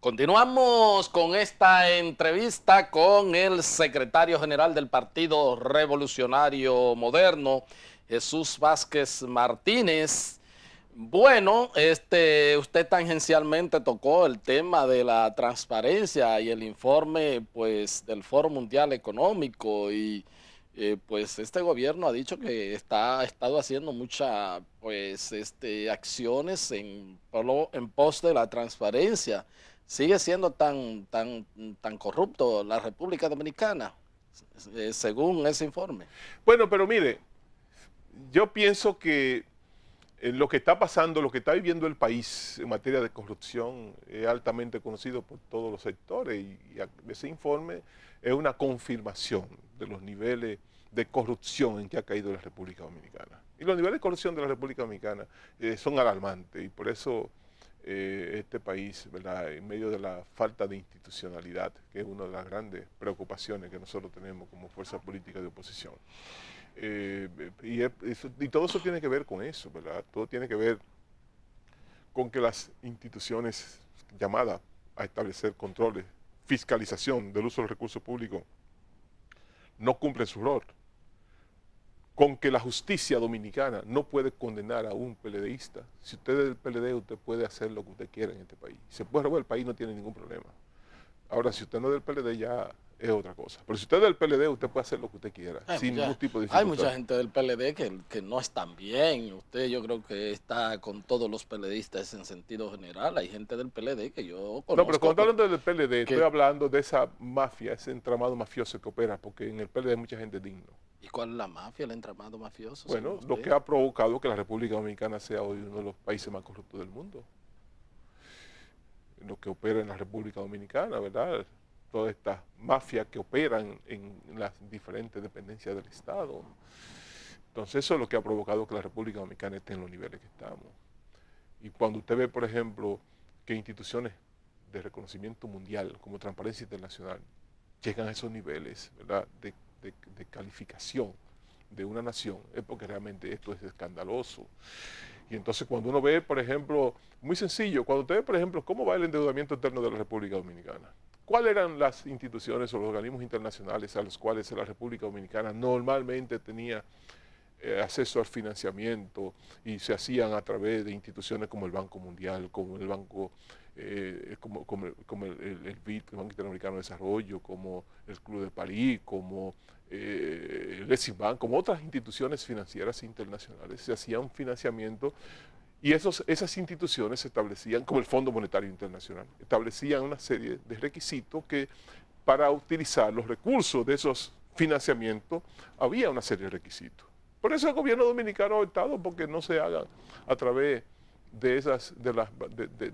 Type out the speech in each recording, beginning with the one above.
Continuamos con esta entrevista con el secretario general del Partido Revolucionario Moderno, Jesús Vázquez Martínez. Bueno, usted tangencialmente tocó el tema de la transparencia y el informe, pues, del Foro Mundial Económico y pues este gobierno ha dicho que ha estado haciendo muchas, pues, acciones en pos de la transparencia. ¿Sigue siendo tan corrupto la República Dominicana, según ese informe? Bueno, pero mire, yo pienso que lo que está pasando, lo que está viviendo el país en materia de corrupción es altamente conocido por todos los sectores y ese informe es una confirmación de los niveles de corrupción en que ha caído la República Dominicana. Y los niveles de corrupción de la República Dominicana son alarmantes y por eso este país, ¿verdad?, en medio de la falta de institucionalidad, que es una de las grandes preocupaciones que nosotros tenemos como fuerza política de oposición. Y todo eso tiene que ver con eso, ¿verdad? Todo tiene que ver con que las instituciones llamadas a establecer controles, fiscalización del uso del recurso público, no cumplen su rol. Con que la justicia dominicana no puede condenar a un PLDista. Si usted es del PLD, usted puede hacer lo que usted quiera en este país. Si se puede robar el país, no tiene ningún problema. Ahora, si usted no es del PLD, ya es otra cosa. Pero si usted es del PLD, usted puede hacer lo que usted quiera, sin ningún tipo de Hay dificultad. mucha gente del PLD que no están bien. Usted, yo creo que está con todos los PLDistas en sentido general. Hay gente del PLD que yo conozco. No, pero cuando estoy hablando del PLD, estoy que, hablando de esa mafia, ese entramado mafioso que opera, porque en el PLD hay mucha gente digna. ¿Y cuál es la mafia, el entramado mafioso? Bueno, lo que ha provocado que la República Dominicana sea hoy uno de los países más corruptos del mundo. Lo que opera en la República Dominicana, ¿verdad? Todas estas mafias que operan en las diferentes dependencias del Estado. Entonces eso es lo que ha provocado que la República Dominicana esté en los niveles que estamos. Y cuando usted ve, por ejemplo, que instituciones de reconocimiento mundial como Transparencia Internacional llegan a esos niveles, ¿verdad?, de calificación de una nación, es porque realmente esto es escandaloso. Y entonces cuando uno ve, por ejemplo, muy sencillo, cuando usted ve, por ejemplo, cómo va el endeudamiento interno de la República Dominicana, ¿cuáles eran las instituciones o los organismos internacionales a los cuales la República Dominicana normalmente tenía acceso al financiamiento y se hacían a través de instituciones como el Banco Mundial, como el Banco, como el BID, el Banco Interamericano de Desarrollo, como el Club de París, como el Exim Bank, como otras instituciones financieras internacionales? Se hacía un financiamiento y esas instituciones establecían, como el Fondo Monetario Internacional, establecían una serie de requisitos que para utilizar los recursos de esos financiamientos había una serie de requisitos. Por eso el gobierno dominicano ha optado porque no se haga a través de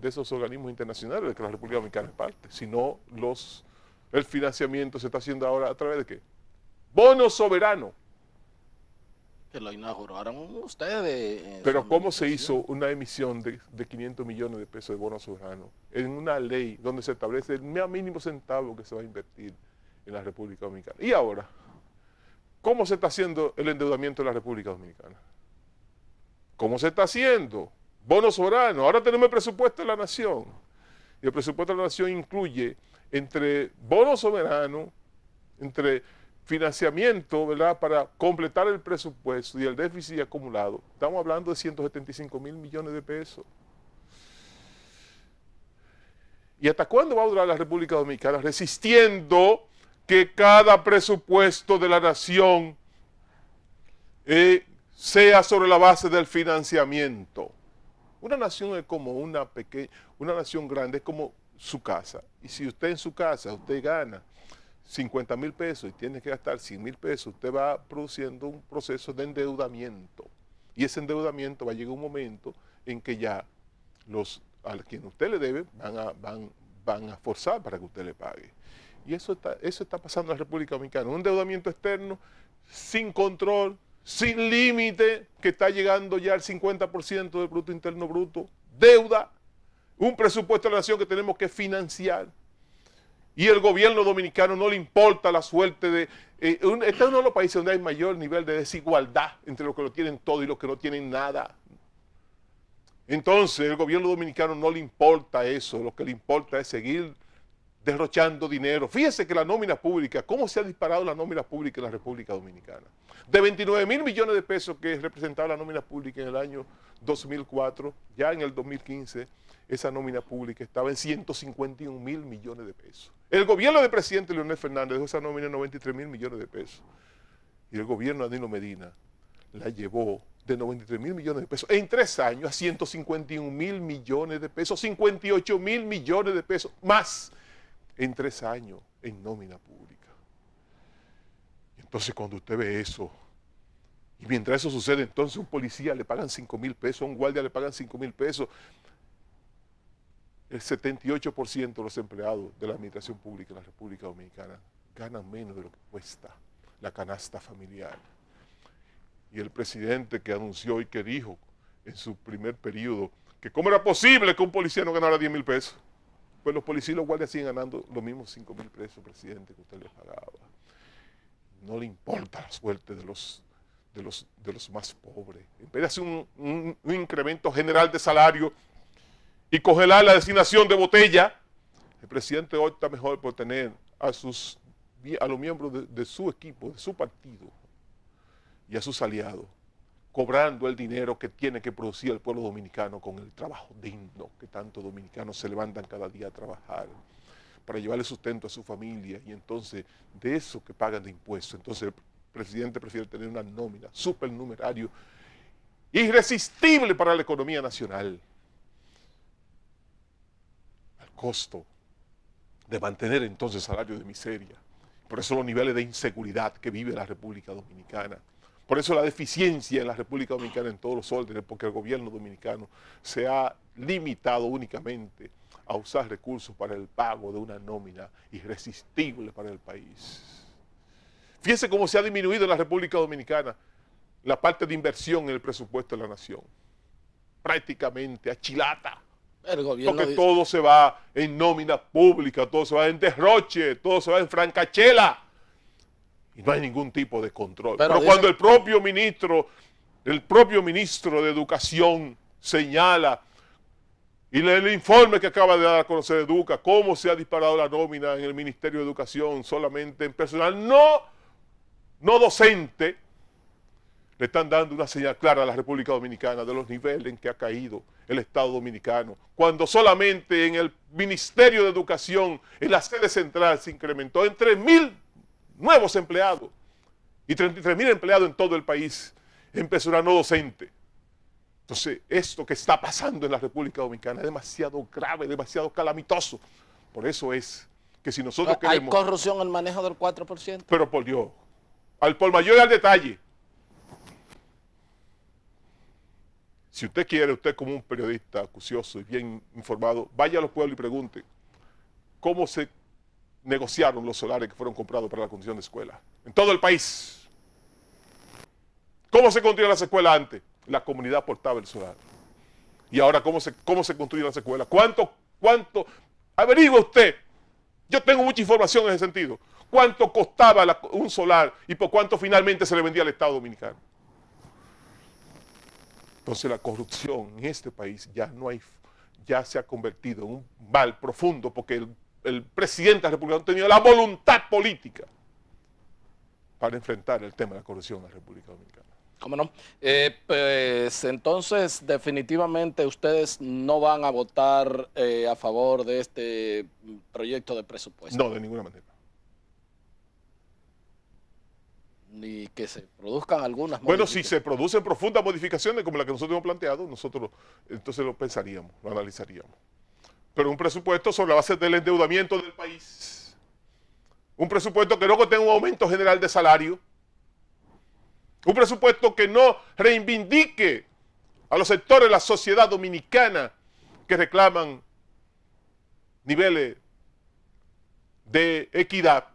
esos organismos internacionales de que la República Dominicana es parte, sino el financiamiento se está haciendo ahora a través de ¿qué? Bonos soberanos. Que lo inauguraron ustedes. Pero ¿cómo se hizo una emisión de 500 millones de pesos de bonos soberanos en una ley donde se establece el mínimo centavo que se va a invertir en la República Dominicana? Y ahora, ¿cómo se está haciendo el endeudamiento de la República Dominicana? ¿Cómo se está haciendo? Bonos soberanos. Ahora tenemos el presupuesto de la nación. Y el presupuesto de la nación incluye entre bonos soberanos, entre financiamiento, ¿verdad?, para completar el presupuesto y el déficit acumulado. Estamos hablando de 175,000 millones de pesos. ¿Y hasta cuándo va a durar la República Dominicana resistiendo que cada presupuesto de la nación sea sobre la base del financiamiento? Una nación es como una nación grande es como su casa. Y si usted en su casa, usted gana 50,000 pesos y tiene que gastar 100,000 pesos, usted va produciendo un proceso de endeudamiento. Y ese endeudamiento va a llegar un momento en que ya a quien usted le debe van a forzar para que usted le pague. Y eso está pasando en la República Dominicana. Un endeudamiento externo sin control, sin límite, que está llegando ya al 50% del Producto Interno Bruto. Deuda, un presupuesto de la nación que tenemos que financiar. Y el gobierno dominicano no le importa la suerte de... este es uno de los países donde hay mayor nivel de desigualdad entre los que lo tienen todo y los que no tienen nada. Entonces, el gobierno dominicano no le importa eso, lo que le importa es seguir derrochando dinero. Fíjese que la nómina pública, ¿cómo se ha disparado la nómina pública en la República Dominicana? De 29.000 millones de pesos que representaba la nómina pública en el año 2004, ya en el 2015, esa nómina pública estaba en 151.000 millones de pesos. El gobierno del presidente Leonel Fernández dejó esa nómina en 93.000 millones de pesos. Y el gobierno de Danilo Medina la llevó de 93.000 millones de pesos en 3 años a 151.000 millones de pesos, 58.000 millones de pesos más en 3 años en nómina pública. Entonces cuando usted ve eso, y mientras eso sucede, entonces a un policía le pagan 5.000 pesos, a un guardia le pagan 5.000 pesos, el 78% de los empleados de la administración pública en la República Dominicana ganan menos de lo que cuesta la canasta familiar. Y el presidente que anunció y que dijo en su primer periodo que cómo era posible que un policía no ganara 10.000 pesos. Pues los policías y los guardias siguen ganando los mismos 5.000 pesos, presidente, que usted les pagaba. No le importa la suerte de los más pobres. En vez de hacer un incremento general de salario y congelar la designación de botella, el presidente opta mejor por tener a los miembros de su equipo, de su partido y a sus aliados, cobrando el dinero que tiene que producir el pueblo dominicano con el trabajo digno que tantos dominicanos se levantan cada día a trabajar para llevarle sustento a su familia, y entonces de eso que pagan de impuestos. Entonces el presidente prefiere tener una nómina supernumerario irresistible para la economía nacional, al costo de mantener entonces salarios de miseria. Por eso los niveles de inseguridad que vive la República Dominicana. Por eso la deficiencia en la República Dominicana en todos los órdenes, porque el gobierno dominicano se ha limitado únicamente a usar recursos para el pago de una nómina irresistible para el país. Fíjense cómo se ha disminuido en la República Dominicana la parte de inversión en el presupuesto de la nación. Prácticamente a chilata. Porque todo se va en nómina pública, todo se va en derroche, todo se va en francachela. Y no hay ningún tipo de control. Pero cuando el propio ministro de Educación señala, y el informe que acaba de dar a conocer Educa, cómo se ha disparado la nómina en el Ministerio de Educación solamente en personal no docente, le están dando una señal clara a la República Dominicana de los niveles en que ha caído el Estado Dominicano, cuando solamente en el Ministerio de Educación, en la sede central, se incrementó en 3.000 nuevos empleados y 33.000 empleados en todo el país en personal no docente. Entonces, esto que está pasando en la República Dominicana es demasiado grave, demasiado calamitoso. Por eso es que si nosotros queremos... ¿Hay corrupción en el manejo del 4%? Pero por Dios, al por mayor y al detalle. Si usted quiere, usted como un periodista acucioso y bien informado, vaya a los pueblos y pregunte cómo se negociaron los solares que fueron comprados para la construcción de escuelas en todo el país. ¿Cómo se construían las escuelas antes? La comunidad aportaba el solar. Y ahora, ¿cómo se construyen las escuelas? ¿Cuánto? Averigüe usted. Yo tengo mucha información en ese sentido. ¿Cuánto costaba un solar y por cuánto finalmente se le vendía al Estado Dominicano? Entonces la corrupción en este país ya se ha convertido en un mal profundo, porque el presidente de la República no tenía la voluntad política para enfrentar el tema de la corrupción en la República Dominicana. ¿Cómo no? Pues entonces definitivamente ustedes no van a votar a favor de este proyecto de presupuesto. No, de ninguna manera. Ni que se produzcan algunas Bueno, si se producen profundas modificaciones como la que nosotros hemos planteado, nosotros entonces lo pensaríamos, lo analizaríamos. Pero un presupuesto sobre la base del endeudamiento del país, un presupuesto que no contenga un aumento general de salario, un presupuesto que no reivindique a los sectores de la sociedad dominicana que reclaman niveles de equidad,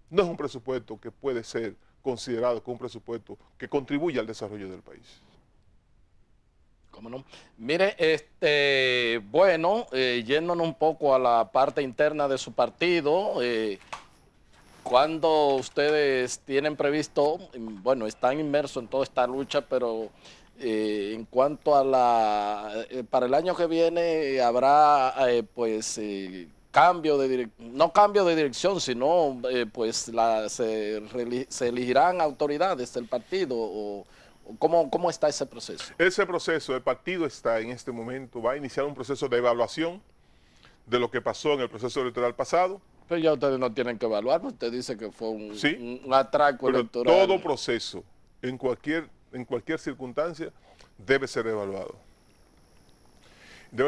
no es un presupuesto que puede ser considerado como un presupuesto que contribuye al desarrollo del país. ¿Cómo no? Mire, bueno, yéndonos un poco a la parte interna de su partido, ¿cuándo ustedes tienen previsto, bueno, están inmersos en toda esta lucha, pero En cuanto a para el año que viene habrá cambio de no cambio de dirección, sino se elegirán autoridades del partido o ¿cómo está ese proceso? Ese proceso, el partido está en este momento, va a iniciar un proceso de evaluación de lo que pasó en el proceso electoral pasado. Pero ya ustedes no tienen que evaluar, usted dice que fue Sí, un atraco pero electoral. todo proceso, en cualquier circunstancia, debe ser evaluado.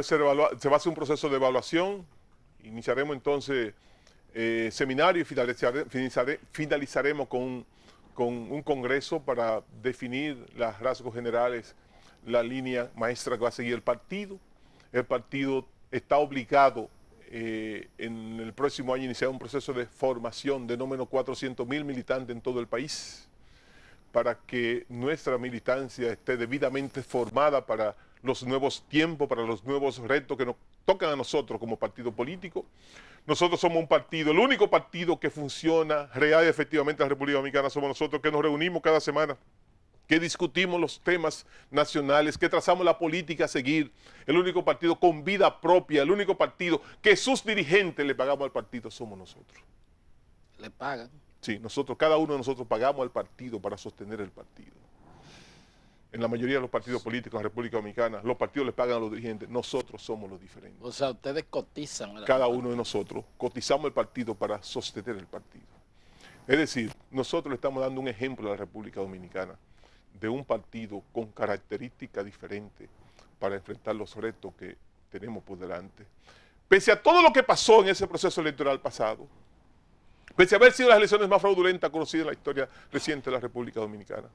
Se va a hacer un proceso de evaluación, iniciaremos entonces seminario y finalizaremos con un congreso para definir los rasgos generales, la línea maestra que va a seguir el partido. El partido está obligado en el próximo año a iniciar un proceso de formación de no menos 400.000 militantes en todo el país, para que nuestra militancia esté debidamente formada para los nuevos tiempos, para los nuevos retos que nos tocan a nosotros como partido político. Nosotros somos un partido, el único partido que funciona real y efectivamente en la República Dominicana somos nosotros, que nos reunimos cada semana, que discutimos los temas nacionales, que trazamos la política a seguir, el único partido con vida propia, el único partido que sus dirigentes le pagamos al partido somos nosotros. ¿Le pagan? Sí, cada uno de nosotros pagamos al partido para sostener el partido. En la mayoría de los partidos políticos en la República Dominicana, los partidos les pagan a los dirigentes, nosotros somos los diferentes. O sea, ustedes cotizan. Cada uno de nosotros cotizamos el partido para sostener el partido. Es decir, nosotros le estamos dando un ejemplo a la República Dominicana de un partido con características diferentes para enfrentar los retos que tenemos por delante. Pese a todo lo que pasó en ese proceso electoral pasado, pese a haber sido las elecciones más fraudulentas conocidas en la historia reciente de la República Dominicana,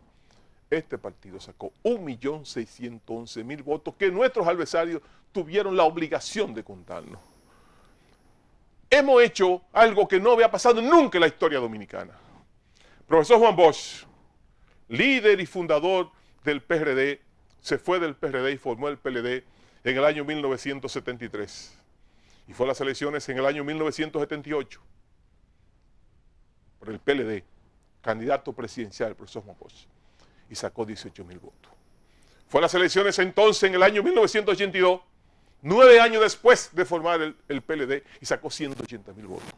este partido sacó 1.611.000 votos que nuestros adversarios tuvieron la obligación de contarnos. Hemos hecho algo que no había pasado nunca en la historia dominicana. Profesor Juan Bosch, líder y fundador del PRD, se fue del PRD y formó el PLD en el año 1973. Y fue a las elecciones en el año 1978 por el PLD, candidato presidencial, el profesor Juan Bosch, y sacó 18.000 votos. Fue a las elecciones entonces en el año 1982, 9 años después de formar el PLD, y sacó 180.000 votos.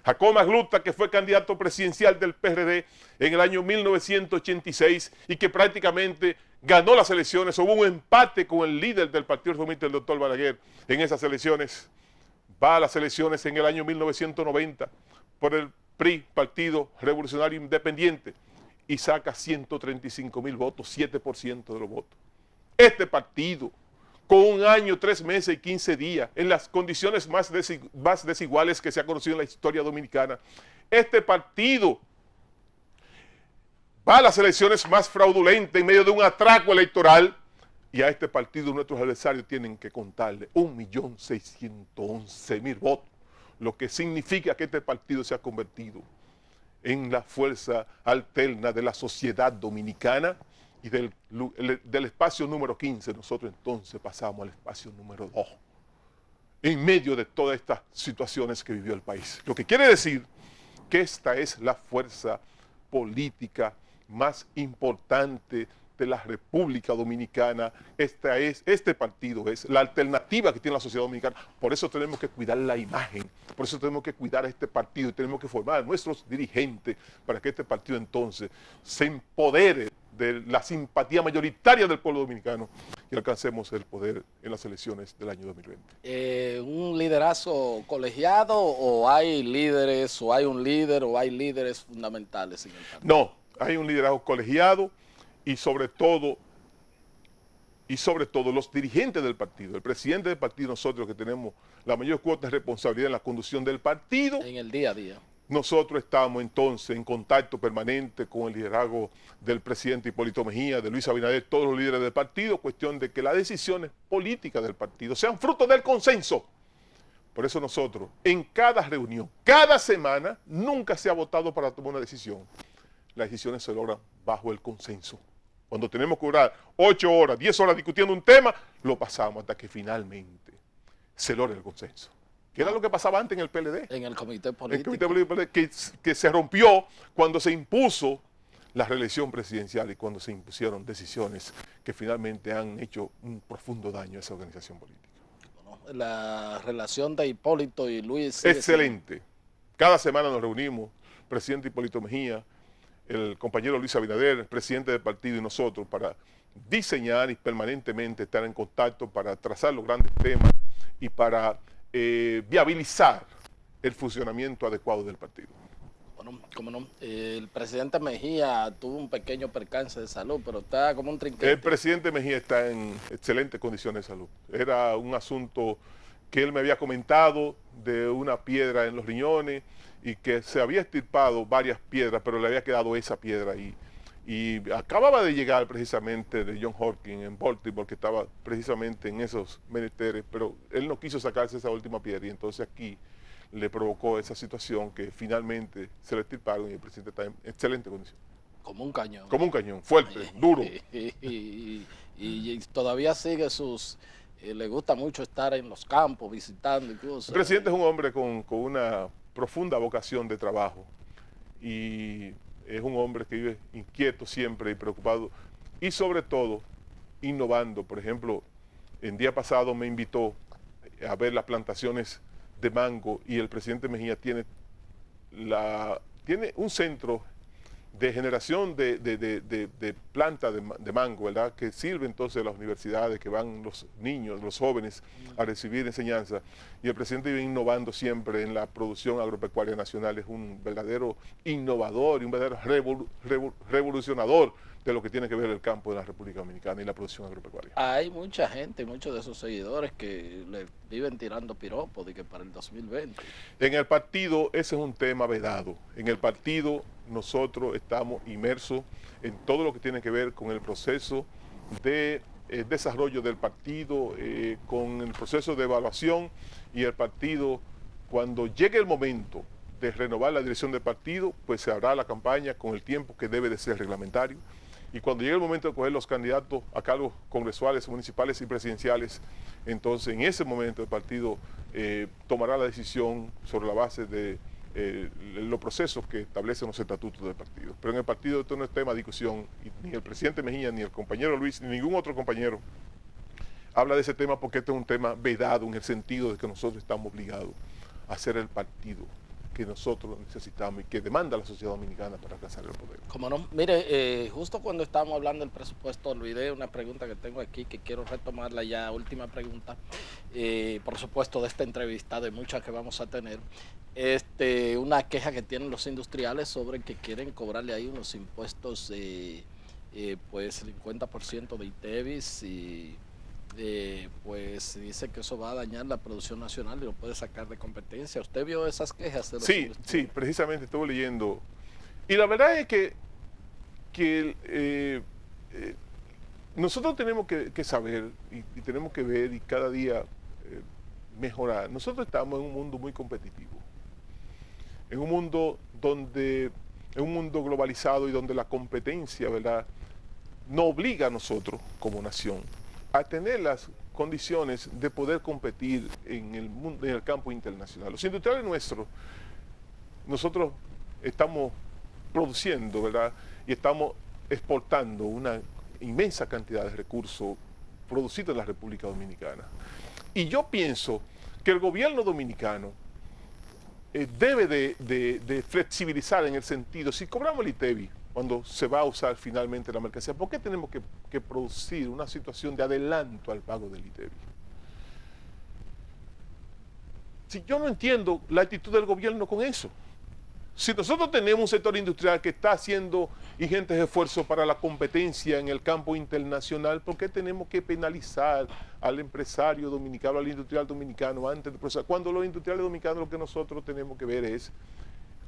Jacobo Magluta, que fue candidato presidencial del PRD en el año 1986 y que prácticamente ganó las elecciones, hubo un empate con el líder del Partido Reformista, el doctor Balaguer, en esas elecciones. Va a las elecciones en el año 1990 por el PRI, Partido Revolucionario Independiente, y saca 135.000 votos, 7% de los votos. Este partido, con 1 año, 3 meses y 15 días, en las condiciones más desiguales que se ha conocido en la historia dominicana, este partido va a las elecciones más fraudulentas en medio de un atraco electoral, y a este partido nuestros adversarios tienen que contarle 1.611.000 votos, lo que significa que este partido se ha convertido en la fuerza alterna de la sociedad dominicana, y del espacio número 15 nosotros entonces pasamos al espacio número 2, en medio de todas estas situaciones que vivió el país. Lo que quiere decir que esta es la fuerza política más importante de la República Dominicana. Este partido es la alternativa que tiene la sociedad dominicana. Por eso tenemos que cuidar la imagen, por eso tenemos que cuidar a este partido y tenemos que formar a nuestros dirigentes para que este partido entonces se empodere de la simpatía mayoritaria del pueblo dominicano y alcancemos el poder en las elecciones del año 2020. ¿Un liderazgo colegiado o hay líderes, o hay un líder, o hay líderes fundamentales en el partido? No, hay un liderazgo colegiado y sobre todo los dirigentes del partido, el presidente del partido, nosotros que tenemos la mayor cuota de responsabilidad en la conducción del partido. En el día a día. Nosotros estamos entonces en contacto permanente con el liderazgo del presidente Hipólito Mejía, de Luis Abinader, todos los líderes del partido, cuestión de que las decisiones políticas del partido sean fruto del consenso. Por eso nosotros, en cada reunión, cada semana, nunca se ha votado para tomar una decisión. Las decisiones se logran bajo el consenso. Cuando tenemos que durar 8 horas, 10 horas discutiendo un tema, lo pasamos hasta que finalmente se logre el consenso. Que era lo que pasaba antes en el PLD. En el comité político. El comité político que se rompió cuando se impuso la reelección presidencial y cuando se impusieron decisiones que finalmente han hecho un profundo daño a esa organización política. Bueno, la relación de Hipólito y Luis sigue Excelente. Cada semana nos reunimos, presidente Hipólito Mejía, el compañero Luis Abinader, el presidente del partido y nosotros, para diseñar y permanentemente estar en contacto para trazar los grandes temas y para viabilizar el funcionamiento adecuado del partido. Bueno, como no, el presidente Mejía tuvo un pequeño percance de salud, pero está como un trinquete. El presidente Mejía está en excelentes condiciones de salud. Era un asunto que él me había comentado de una piedra en los riñones y que se había extirpado varias piedras, pero le había quedado esa piedra ahí. Y acababa de llegar precisamente de John Hopkins en Baltimore, que estaba precisamente en esos menesteres, pero él no quiso sacarse esa última piedra y entonces aquí le provocó esa situación que finalmente se le extirparon y el presidente está en excelente condición. Como un cañón. Como un cañón, fuerte, duro. Y todavía sigue sus... le gusta mucho estar en los campos, visitando incluso. El presidente es un hombre con una profunda vocación de trabajo y es un hombre que vive inquieto siempre y preocupado y sobre todo innovando. Por ejemplo, el día pasado me invitó a ver las plantaciones de mango y el presidente Mejía tiene un centro de generación de plantas de mango, ¿verdad? Que sirve entonces a las universidades, que van los niños, los jóvenes a recibir enseñanza. Y el presidente vive innovando siempre en la producción agropecuaria nacional. Es un verdadero innovador y un verdadero revolucionador de lo que tiene que ver el campo de la República Dominicana y la producción agropecuaria. Hay mucha gente, muchos de sus seguidores que le viven tirando piropos de que para el 2020. En el partido ese es un tema vedado. En el partido nosotros estamos inmersos en todo lo que tiene que ver con el proceso de desarrollo del partido, con el proceso de evaluación y el partido, cuando llegue el momento de renovar la dirección del partido, pues se hará la campaña con el tiempo que debe de ser reglamentario. Y cuando llegue el momento de coger los candidatos a cargos congresuales, municipales y presidenciales, entonces en ese momento el partido tomará la decisión sobre la base de los procesos que establecen los estatutos del partido. Pero en el partido esto no es tema de discusión, y ni el presidente Mejía, ni el compañero Luis, ni ningún otro compañero habla de ese tema porque este es un tema vedado en el sentido de que nosotros estamos obligados a hacer el partido que nosotros necesitamos y que demanda la sociedad dominicana para alcanzar el poder. Como no, mire, justo cuando estábamos hablando del presupuesto, olvidé una pregunta que tengo aquí que quiero retomarla ya, última pregunta, por supuesto de esta entrevista, de muchas que vamos a tener, una queja que tienen los industriales sobre que quieren cobrarle ahí unos impuestos, pues el 50% de ITEVIS y pues dice que eso va a dañar la producción nacional y lo puede sacar de competencia. ¿Usted vio esas quejas de los industriales? Sí, precisamente estuve leyendo. Y la verdad es que nosotros tenemos que saber y tenemos que ver y cada día mejorar. Nosotros estamos en un mundo muy competitivo, en un mundo globalizado y donde la competencia, ¿verdad?, nos obliga a nosotros como nación a tener las condiciones de poder competir en el mundo, en el campo internacional. Los industriales nuestros, nosotros estamos produciendo, ¿verdad?, y estamos exportando una inmensa cantidad de recursos producidos en la República Dominicana. Y yo pienso que el gobierno dominicano debe de flexibilizar en el sentido, si cobramos el ITEVI, cuando se va a usar finalmente la mercancía, ¿por qué tenemos que producir una situación de adelanto al pago del ITEVI? Si yo no entiendo la actitud del gobierno con eso. Si nosotros tenemos un sector industrial que está haciendo ingentes esfuerzos para la competencia en el campo internacional, ¿por qué tenemos que penalizar al empresario dominicano, al industrial dominicano antes de procesar? Cuando los industriales dominicanos, lo que nosotros tenemos que ver es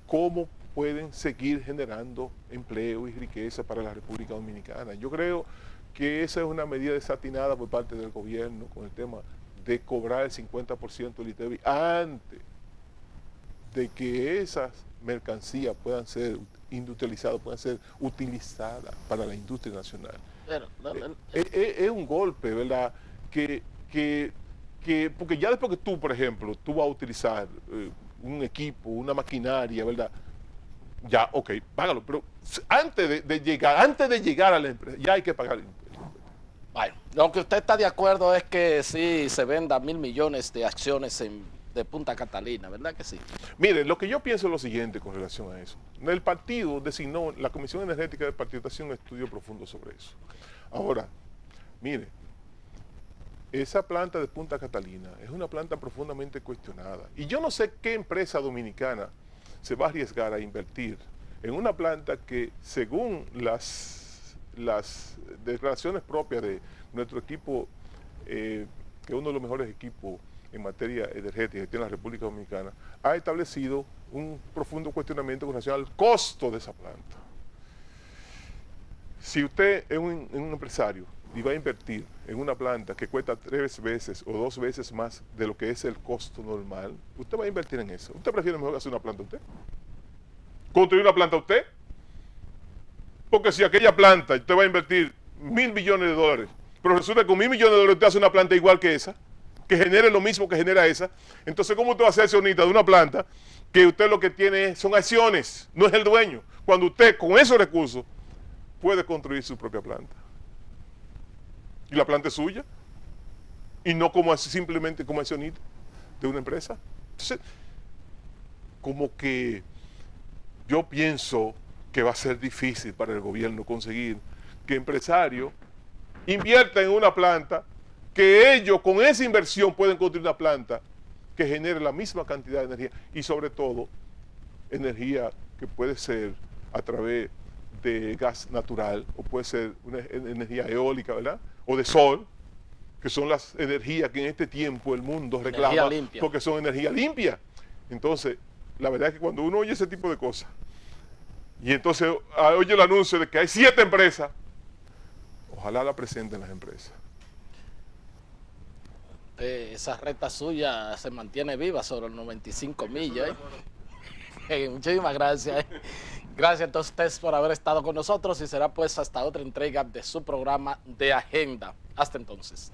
cómo pueden seguir generando empleo y riqueza para la República Dominicana. Yo creo que esa es una medida desatinada por parte del gobierno con el tema de cobrar el 50% del ITEVI antes de que esas mercancías puedan ser industrializadas, puedan ser utilizadas para la industria nacional. Pero, es un golpe, ¿verdad? Porque ya después que tú, por ejemplo, tú vas a utilizar un equipo, una maquinaria, ¿verdad?, Ya, ok, págalo, pero antes de llegar a la empresa, ya hay que pagar el impuesto. Bueno, lo que usted está de acuerdo es que sí se venda 1.000 millones de acciones de Punta Catalina, ¿verdad que sí? Mire, lo que yo pienso es lo siguiente con relación a eso. El partido designó, la Comisión Energética del partido está haciendo un estudio profundo sobre eso. Ahora, mire, esa planta de Punta Catalina es una planta profundamente cuestionada. Y yo no sé qué empresa dominicana se va a arriesgar a invertir en una planta que, según las declaraciones propias de nuestro equipo, que es uno de los mejores equipos en materia energética que tiene la República Dominicana, ha establecido un profundo cuestionamiento con relación al costo de esa planta. Si usted es un empresario y va a invertir en una planta que cuesta 3 veces o 2 veces más de lo que es el costo normal, usted va a invertir en eso. ¿Usted prefiere mejor hacer una planta usted? ¿Construir una planta usted? Porque si aquella planta usted va a invertir 1.000 millones de dólares, pero resulta que con 1.000 millones de dólares usted hace una planta igual que esa, que genere lo mismo que genera esa, entonces ¿cómo usted va a ser accionista de una planta que usted lo que tiene son acciones, no es el dueño? Cuando usted con esos recursos puede construir su propia planta. Y la planta es suya, y no como simplemente como accionista de una empresa. Entonces, como que yo pienso que va a ser difícil para el gobierno conseguir que empresarios inviertan en una planta, que ellos con esa inversión pueden construir una planta que genere la misma cantidad de energía y sobre todo energía que puede ser a través de gas natural o puede ser una energía eólica, ¿verdad? O de sol, que son las energías que en este tiempo el mundo reclama porque son energía limpia. Entonces, la verdad es que cuando uno oye ese tipo de cosas y entonces oye el anuncio de que hay 7 empresas, ojalá la presenten las empresas. Esa recta suya se mantiene viva sobre los 95 millas. Muchísimas gracias. Gracias a ustedes por haber estado con nosotros y será pues hasta otra entrega de su programa de Agenda. Hasta entonces.